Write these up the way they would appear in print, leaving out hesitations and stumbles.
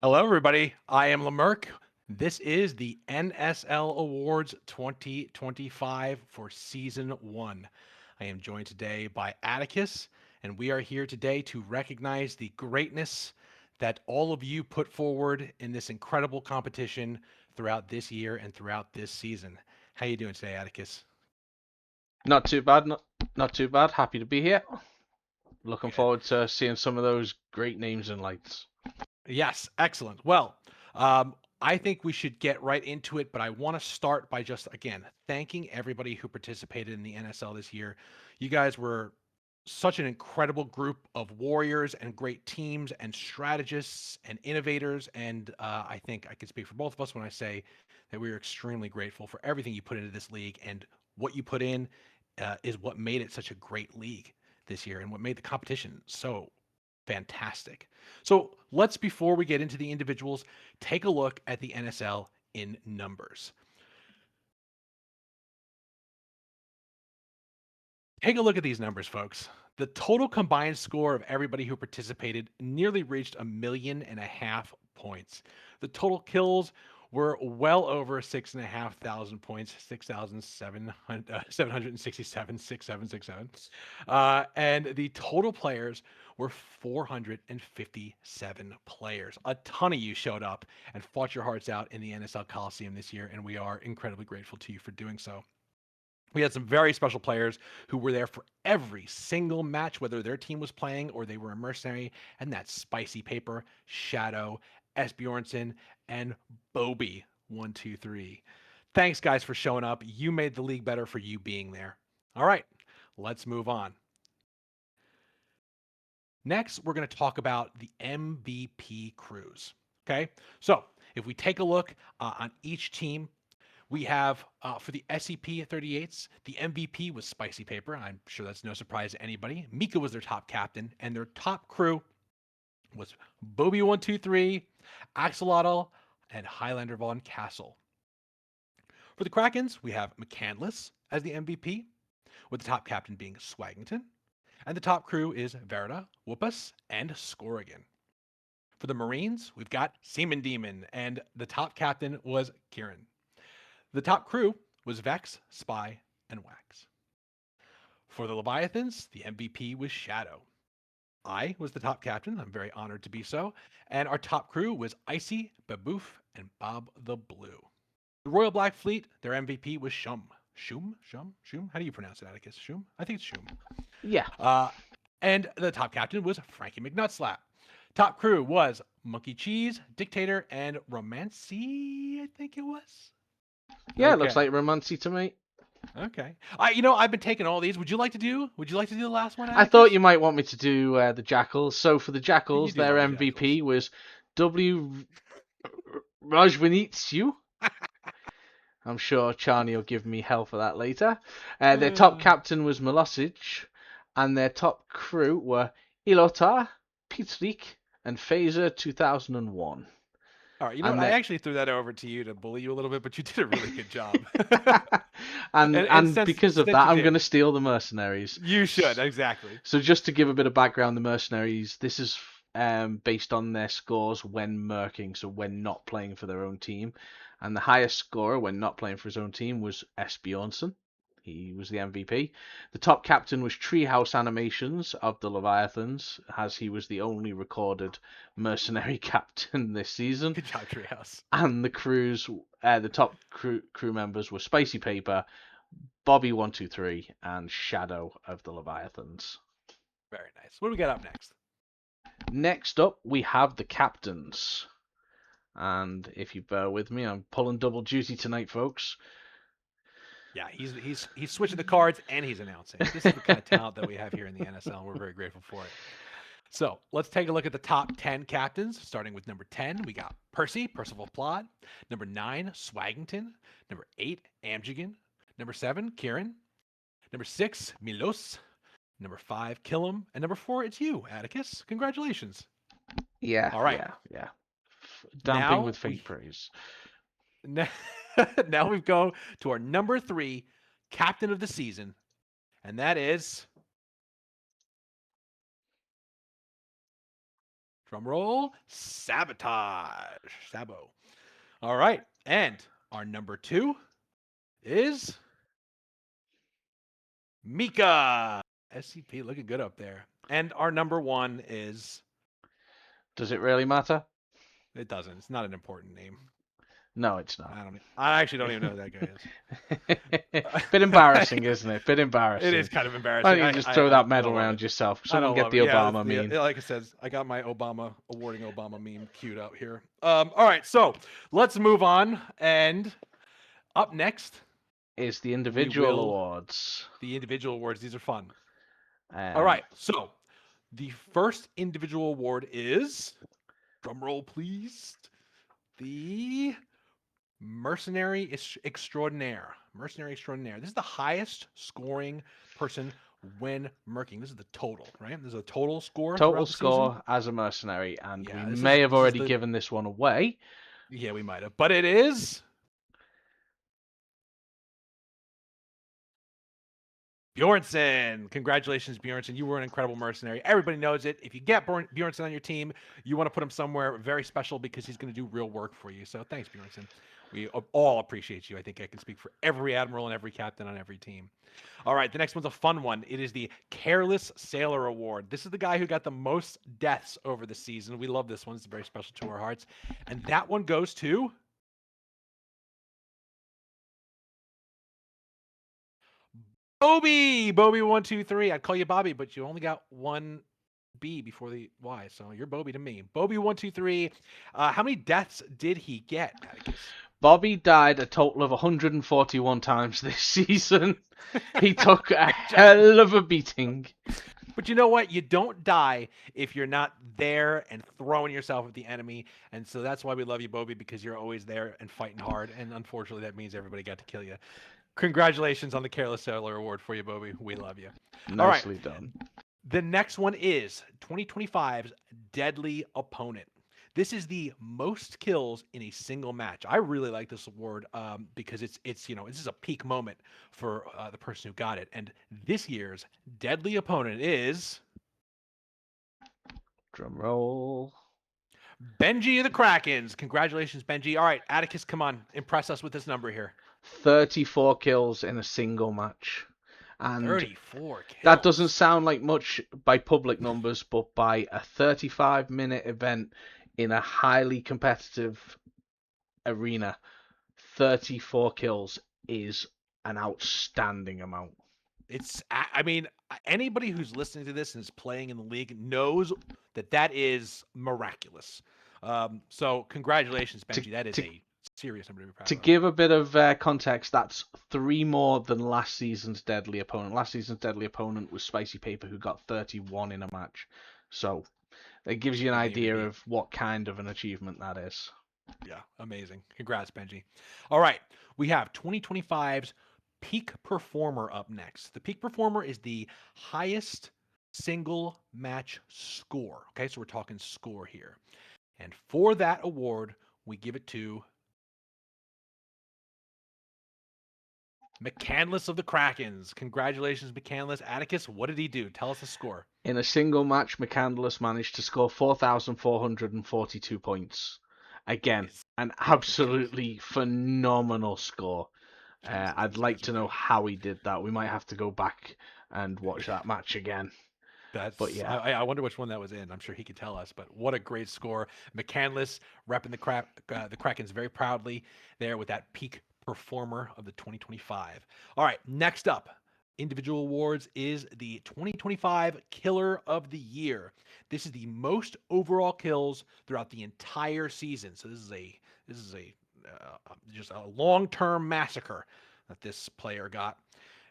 Hello, everybody. I am Lamerck. This is the NSL Awards 2025 for Season 1. I am joined today by Atticus, and we are here today to recognize the greatness that all of you put forward in this incredible competition throughout this year and throughout this season. How you doing today, Atticus? Not too bad, not too bad. Happy to be here. Looking Good. forward to seeing some of those great names and lights. Yes, excellent. Well, I think we should get right into it, but I want to start by just, again, thanking everybody who participated in the NSL this year. You guys were such an incredible group of warriors and great teams and strategists and innovators. And I think I can speak for both of us when I say that we are extremely grateful for everything you put into this league. And what you put in is what made it such a great league this year and what made the competition so fantastic. So let's, before we get into the individuals, take a look at the NSL in numbers. Take a look at these numbers, folks. The total combined score of everybody who participated nearly reached 1.5 million points. The total kills were well over 6,500 points, 6,767, 6767. And the total players were 457 players. A ton of you showed up and fought your hearts out in the NSL Coliseum this year, and we are incredibly grateful to you for doing so. We had some very special players who were there for every single match, whether their team was playing or they were a mercenary, and that's Spicy Paper, Shadow, Esbjornson, and Bobby123. Thanks, guys, for showing up. You made the league better for you being there. All right, let's move on. Next, we're going to talk about the MVP crews. Okay, so if we take a look on each team, we have for the SCP 38s, the MVP was Spicy Paper. I'm sure that's no surprise to anybody. Mika was their top captain, and their top crew was Bobby123, Axolotl, and Highlander Von Castle. For the Krakens, we have McCandless as the MVP, with the top captain being Swaggington, and the top crew is Verda, Whoopus, and Scorrigan. For the Marines, we've got Seaman Demon, and the top captain was Kieran. The top crew was Vex, Spy, and Wax. For the Leviathans, the MVP was Shadow. I was the top captain. I'm very honored to be so. And our top crew was Icy, Baboof, and Bob the Blue. The Royal Black Fleet, their MVP was Shum. Shum? How do you pronounce it, Atticus? Shum? I think it's Shum. Yeah, Uh, and the top captain was Frankie McNutslap. Top crew was Monkey Cheese, Dictator, and Romancy, I think it was. yeah, it looks Okay. like Romancy to me. Okay. I've been taking all these. Would you like to do? Would you like to do the last one, I thought Atticus? you might want me to do the Jackals. So for the You Jackals, do their the Jackals. MVP was W. Rajwanitsu. I'm sure Charney will give me hell for that later. Their top Uh, captain was Milosic, and their top crew were Ilotar, Pitrik, and Phaser 2001. all right. You know what? And I their actually threw that over to you to bully you a little bit, but you did a really good job. and and and since because of since that, you I'm going did, to steal the mercenaries. you should exactly. So just to give a bit of background, the mercenaries, this is based on their scores when merking, so when not playing for their own team. And the highest scorer when not playing for his own team was S. Bjornsson. He was the MVP. The top captain was Treehouse Animations of the Leviathans, as he was the only recorded mercenary captain this season. Good job, Treehouse. And the top crew members were Spicy Paper, Bobby123, and Shadow of the Leviathans. Very nice. What do we got up next? Next up, we have the captains. And if you bear with me, I'm pulling double duty tonight, folks. Yeah, he's switching the cards and he's announcing. This is the kind of talent that we have here in the NSL, and we're very grateful for it. So let's take a look at the top 10 captains. Starting with number 10, we got Percy, Percival Plod. Number 9, Swaggington. Number 8, Amjigan. Number 7, Kieran. Number 6, Milos. Number 5, Killam. And number 4, it's you, Atticus. Congratulations. Yeah, All right. yeah, yeah. Damping Now with we faint praise. now we go to our number 3 captain of the season, and that is Drum roll. Sabotage. Sabo. All right. And our number 2 is Mika. SCP looking good up there. And our number 1 is. Does it really matter? It doesn't. It's not an important name. No, it's not. I actually don't even know who that guy Bit embarrassing, isn't it? Bit It is embarrassing. kind of Why embarrassing. don't you just throw that I medal don't love it. around yourself? I Someone don't get love the it. Yeah, Obama meme. like I said, I got my Obama awarding Obama meme queued up here. All right, so let's move on. And up next, Is the we individual will awards. the individual awards. These are fun. All Um, right, so the first individual award is, drum roll please, the Extraordinaire. Mercenary Extraordinaire. This is the highest scoring person when merking. This is the total, right? This is a total score total throughout the season. score as a mercenary, and we Yeah, may have this is already the given this one away. yeah, we might have. But it is Bjornsson. Congratulations, Bjornsson. You were an incredible mercenary. Everybody knows it. If you get Bjornsson on your team, you want to put him somewhere very special because he's going to do real work for you. So thanks, Bjornsson. We all appreciate you. I think I can speak for every admiral and every captain on every team. All right, the next one's a fun one. It is the Careless Sailor Award. This is the guy who got the most deaths over the season. We love this one. It's very special to our hearts. And that one goes to Bobby123. I'd call you Bobby, but you only got one B before the Y, so you're Bobby to me. Bobby123. How many deaths did he get, Atticus? Bobby died a total of 141 times this season. He took a Great job. hell of a beating. But you know what? You don't die if you're not there and throwing yourself at the enemy. And so that's why we love you, Bobby, because you're always there and fighting hard. And unfortunately, that means everybody got to kill you. Congratulations on the Careless Sailor Award for you, Bobby. We love you. All right. Nicely done. The next one is 2025's Deadly Opponent. This is the most kills in a single match. I really like this award because it's this is a peak moment for the person who got it. And this year's Deadly Opponent is Drum roll. Benji of the Krakens. Congratulations, Benji. All right, Atticus, come on, impress us with this number here. 34 kills in a single match. And 34 kills. that doesn't sound like much by public numbers, but by a 35-minute event in a highly competitive arena, 34 kills is an outstanding amount. I mean, anybody who's listening to this and is playing in the league knows that is miraculous. So congratulations, Benji. That is a serious number to be proud To of. give a bit of context, that's 3 more than last season's deadly opponent. Last season's deadly opponent was Spicy Paper, who got 31 in a match. So it gives you an idea of what kind of an achievement that is. Yeah, amazing. Congrats, Benji. All right, we have 2025's Peak Performer up next. The Peak Performer is the highest single match score. Okay, so we're talking score here. And for that award, we give it to McCandless of the Krakens. Congratulations, McCandless. Atticus, what did he do? Tell us the score. In a single match, McCandless managed to score 4,442 points. Again, an absolutely phenomenal score. I'd like to know how he did that. We might have to go back and watch that match again. But yeah, I wonder which one that was in. I'm sure he could tell us. But what a great score! McCandless repping the Krakens very proudly there with that Peak Performer of the 2025. All right, next up, individual awards is the 2025 Killer of the Year. This is the most overall kills throughout the entire season. So this is a just a long-term massacre that this player got.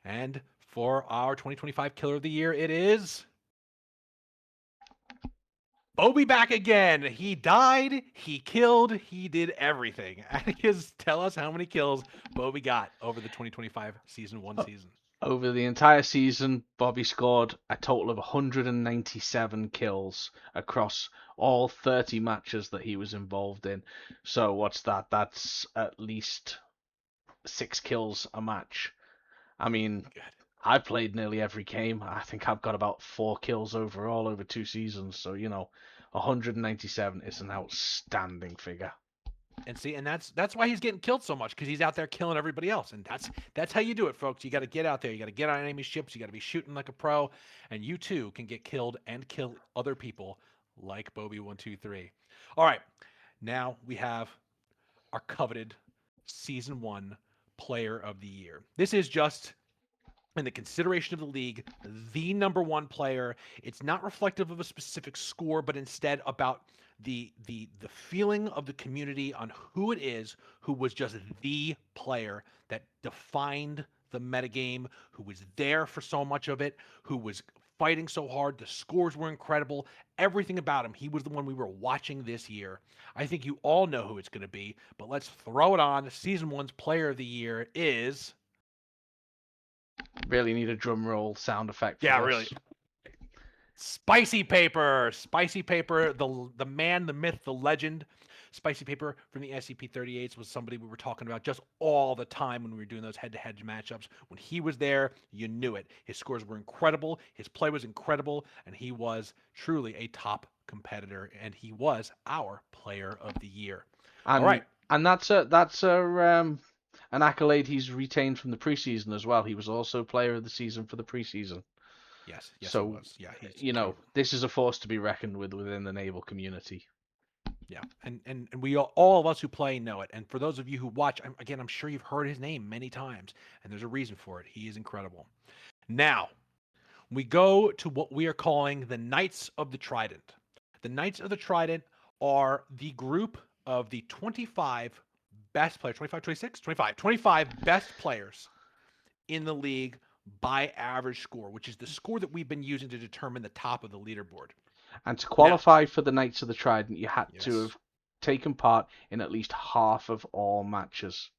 And for our 2025 Killer of the Year, it is Bobby back again. He died, he killed, he did everything. Atticus, tell us how many kills Bobby got over the 2025 season 1 season. Over the entire season, Bobby scored a total of 197 kills across all 30 matches that he was involved in. So what's that? That's at least 6 kills a match. I mean, I played nearly every game. I think I've got about 4 kills overall over 2 seasons. So, 197 is an outstanding figure. And see, and that's why he's getting killed so much, because he's out there killing everybody else. And that's how you do it, folks. You got to get out there. You got to get on enemy ships. You got to be shooting like a pro, and you too can get killed and kill other people like Bobby123. All right, now we have our coveted season 1 player of the year. This is just in the consideration of the league, the number 1 player. It's not reflective of a specific score, but instead about the feeling of the community on who it is who was just the player that defined the metagame, who was there for so much of it, who was fighting so hard. The scores were incredible. Everything about him. He was the one we were watching this year. I think you all know who it's going to be, but let's throw it on. Season 1's player of the year is... Really need a drum roll sound effect for Yeah, this. really. Spicy Paper. Spicy Paper, the man, the myth, the legend. Spicy Paper from the SCP-38s was somebody we were talking about just all the time when we were doing those head-to-head matchups. When he was there, you knew it. His scores were incredible. His play was incredible, and he was truly a top competitor, and he was our player of the year. All And right. and that's an accolade he's retained from the preseason as well. He was also player of the season for the preseason. Yes, he So, was. Yeah, he's you know, true. this is a force to be reckoned with within the naval community. Yeah, and we all of us who play know it. And for those of you who watch, again, I'm sure you've heard his name many times, and there's a reason for it. He is incredible. Now, we go to what we are calling the Knights of the Trident. The Knights of the Trident are the group of the 25 best players, 25, 26, 25, 25 best players in the league by average score, which is the score that we've been using to determine the top of the leaderboard. And to Now, qualify for the Knights of the Trident, you had to yes, have taken part in at least half of all matches.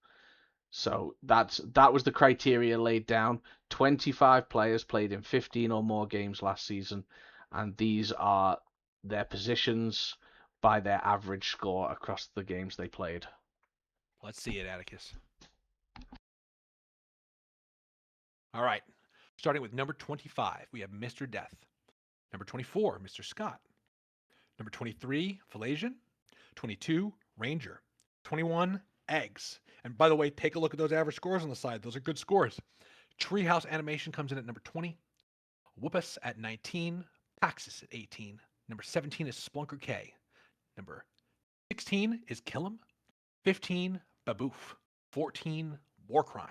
So that was the criteria laid down. 25 players played in 15 or more games last season, and these are their positions by their average score across the games they played. let's see it, Atticus. All right. Starting with number 25, we have Mr. Death. Number 24, Mr. Scott. Number 23, Falasian. 22, Ranger. 21, Eggs. And by the way, take a look at those average scores on the side. Those are good scores. Treehouse Animation comes in at number 20. Whoopus at 19. Paxis at 18. Number 17 is Splunker K. Number 16 is Killam. 15, Baboof. 14, Warcrime.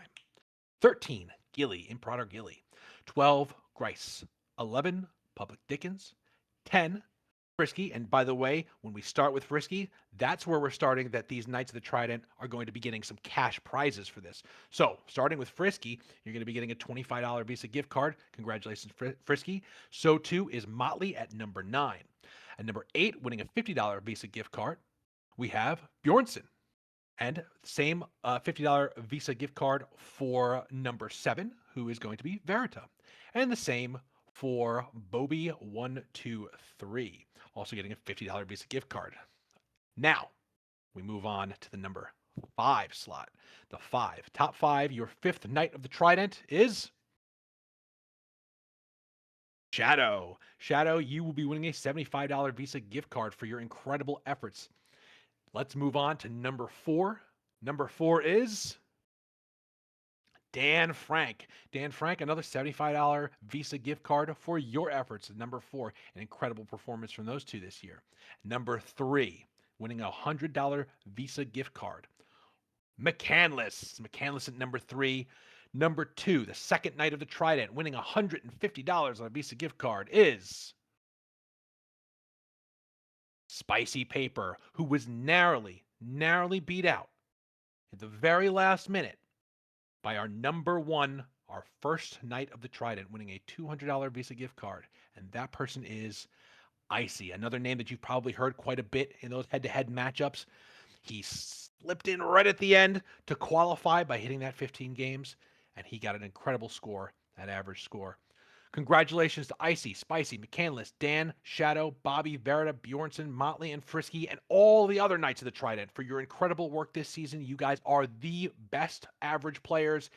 13, Gilly, Imperator Gilly. 12, Grice. 11, Public Dickens. 10, Frisky. And by the way, when we start with Frisky, that's where we're starting that these Knights of the Trident are going to be getting some cash prizes for this. So starting with Frisky, you're going to be getting a $25 Visa gift card. Congratulations, Frisky. So too is Motley at number 9. At number 8, winning a $50 Visa gift card, we have Bjornson. And same $50 Visa gift card for number 7, who is going to be Verita. And the same for Bobby123, also getting a $50 Visa gift card. Now, we move on to the number 5 slot. The 5, top 5, your 5th Knight of the Trident is Shadow. Shadow, you will be winning a $75 Visa gift card for your incredible efforts. Let's move on to number 4. Number 4 is Dan Frank. Dan Frank, another $75 Visa gift card for your efforts. Number 4, an incredible performance from those two this year. Number 3, winning a $100 Visa gift card. McCandless. McCandless at number 3. Number 2, the second Knight of the Trident, winning $150 on a Visa gift card is Spicy Paper, who was narrowly beat out at the very last minute by our number 1, our first Knight of the Trident, winning a $200 Visa gift card. And that person is Icy, another name that you've probably heard quite a bit in those head-to-head matchups. He slipped in right at the end to qualify by hitting that 15 games, and he got an incredible score, that average score. Congratulations to Icy, Spicy, McCandless, Dan, Shadow, Bobby, Verita, Bjornson, Motley, and Frisky, and all the other Knights of the Trident for your incredible work this season. You guys are the best average players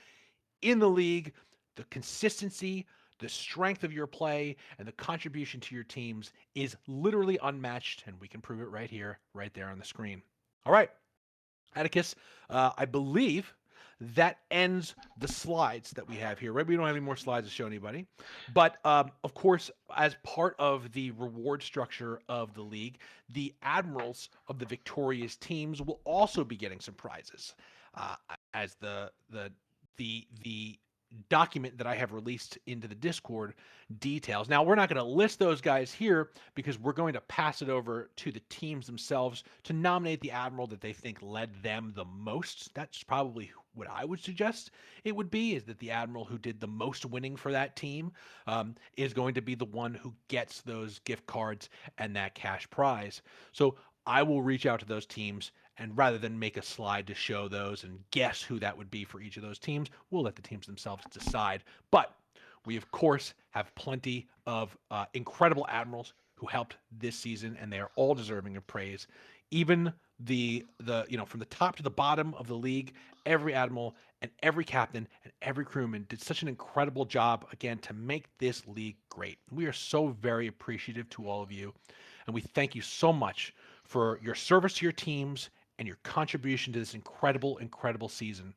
in the league. The consistency, The strength of your play and the contribution to your teams is literally unmatched, and we can prove it right here, right there on the screen. All right, Atticus, I believe that ends the slides that we have here, right? We don't have any more slides to show anybody. But of course, as part of the reward structure of the league, the admirals of the victorious teams will also be getting some prizes. Uh, as the document that I have released into the Discord details. Now, we're not going to list those guys here because we're going to pass it over to the teams themselves to nominate the admiral that they think led them the most. That's probably what I would suggest it would be, is that the admiral who did the most winning for that team is going to be the one who gets those gift cards and that cash prize. So I will reach out to those teams, and rather than make a slide to show those and guess who that would be for each of those teams, we'll let the teams themselves decide. But we, of course, have plenty of incredible admirals who helped this season, and they are all deserving of praise. Even the from the top to the bottom of the league, every admiral and every captain and every crewman did such an incredible job again to make this league great. We are so very appreciative to all of you, and we thank you so much for your service to your teams and your contribution to this incredible, incredible season.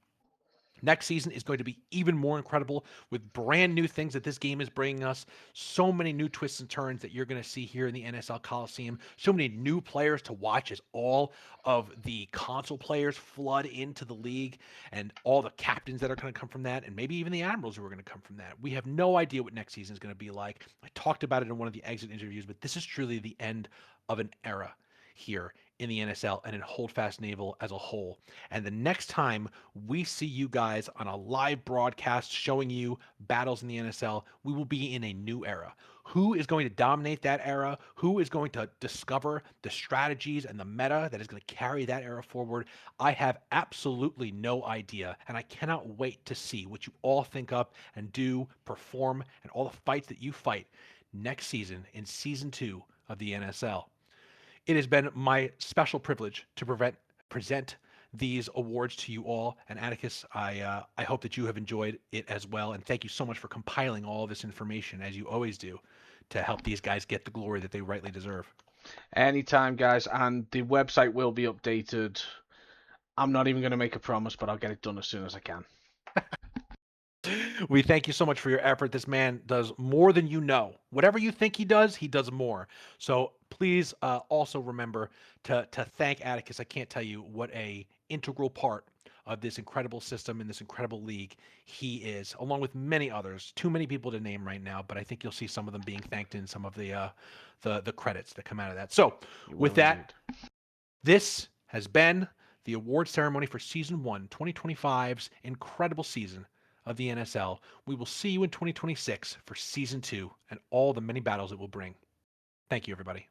Next season is going to be even more incredible with brand new things that this game is bringing us. So many new twists and turns that you're going to see here in the NSL Coliseum. So many new players to watch as all of the console players flood into the league, and all the captains that are going to come from that, and maybe even the admirals who are going to come from that. We have no idea what next season is going to be like. I talked about it in one of the exit interviews, but this is truly the end of an era here in the NSL and in Holdfast Naval as a whole. And the next time we see you guys on a live broadcast showing you battles in the NSL, we will be in a new era. Who is going to dominate that era? Who is going to discover the strategies and the meta that is going to carry that era forward? I have absolutely no idea, and I cannot wait to see what you all think up and do, perform, and all the fights that you fight next season in season 2 of the NSL. It has been my special privilege to present these awards to you all. And Atticus, I hope that you have enjoyed it as well. And thank you so much for compiling all of this information, as you always do, to help these guys get the glory that they rightly deserve. Anytime, guys, and the website will be updated. I'm not even going to make a promise, but I'll get it done as soon as I can. We thank you so much for your effort. This man does more than you know. Whatever you think he does more. So please also remember to thank Atticus. I can't tell you what a integral part of this incredible system and this incredible league he is, along with many others. Too many people to name right now, but I think you'll see some of them being thanked in some of the credits that come out of that. So You with will that, indeed. this has been the award ceremony for Season 1, 2025's incredible season of the NSL. We will see you in 2026 for Season 2 and all the many battles it will bring. Thank you, everybody.